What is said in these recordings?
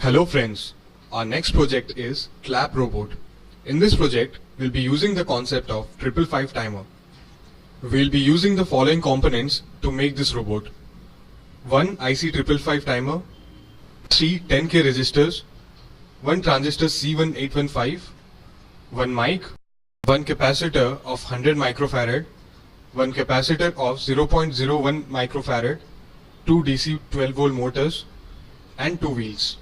Hello friends, our next project is Clap Robot. In this project, we'll be using the concept of 555 timer. We'll be using the following components to make this robot. One IC 555 timer, 3 10K resistors, one transistor C1815, one mic, one capacitor of 100 microfarad, one capacitor of 0.01 microfarad, two DC 12 volt motors, and two wheels.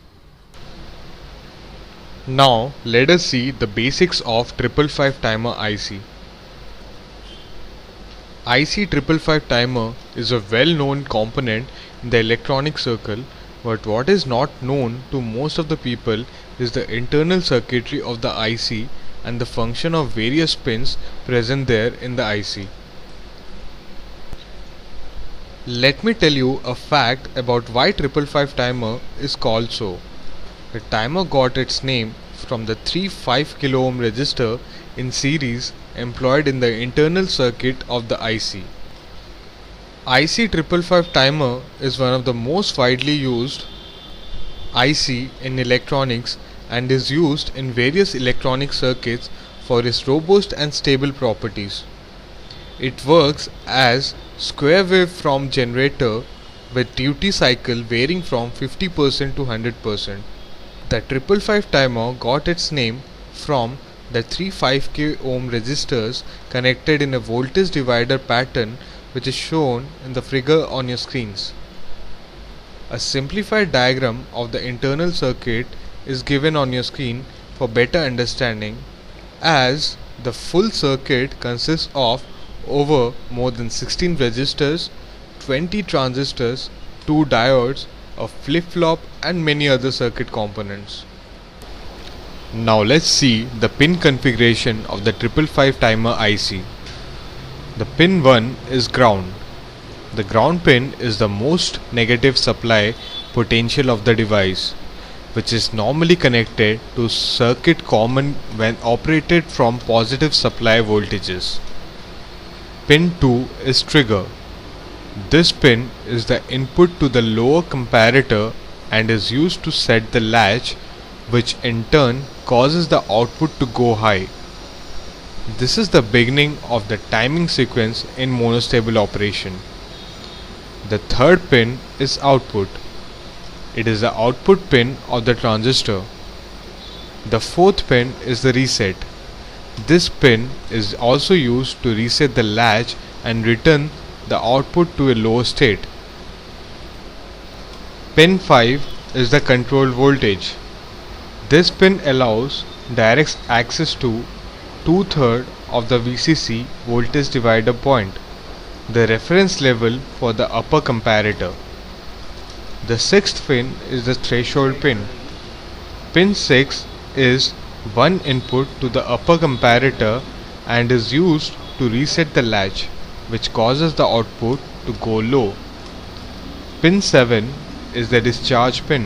Now let us see the basics of 555 timer IC. IC 555 timer is a well-known component in the electronic circle, but what is not known to most of the people is the internal circuitry of the IC and the function of various pins present there in the IC. Let me tell you a fact about why 555 timer is called so. The timer got its name from the three 5 kilo ohm resistor in series employed in the internal circuit of the IC. IC 555 timer is one of the most widely used IC in electronics and is used in various electronic circuits for its robust and stable properties. It works as square wave form generator with duty cycle varying from 50% to 100%. The 555 timer got its name from the three 5K ohm resistors connected in a voltage divider pattern, which is shown in the figure on your screens. A simplified diagram of the internal circuit is given on your screen for better understanding, as the full circuit consists of over more than 16 resistors, 20 transistors, 2 diodes, a flip-flop and many other circuit components. Now let's see the pin configuration of the 555 timer IC. The pin 1 is ground. The ground pin is the most negative supply potential of the device, which is normally connected to circuit common when operated from positive supply voltages. Pin 2 is trigger. This pin is the input to the lower comparator and is used to set the latch, which in turn causes the output to go high. This is the beginning of the timing sequence in monostable operation. The third pin is output. It is the output pin of the transistor. The fourth pin is the reset. This pin is also used to reset the latch and return the output to a lower state. Pin 5 is the control voltage. This pin allows direct access to 2/3 of the VCC voltage divider point, the reference level for the upper comparator. The sixth pin is the threshold pin. Pin 6 is one input to the upper comparator and is used to reset the latch, which causes the output to go low. Pin 7 is the discharge pin.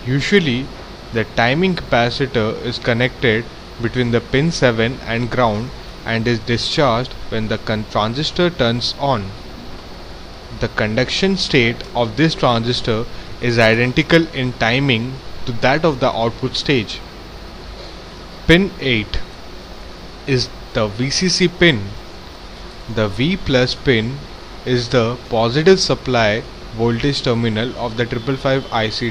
Usually, the timing capacitor is connected between the pin 7 and ground and is discharged when the transistor turns on. The conduction state of this transistor is identical in timing to that of the output stage. Pin 8 is the VCC pin. The V plus pin is the positive supply voltage terminal of the 555 IC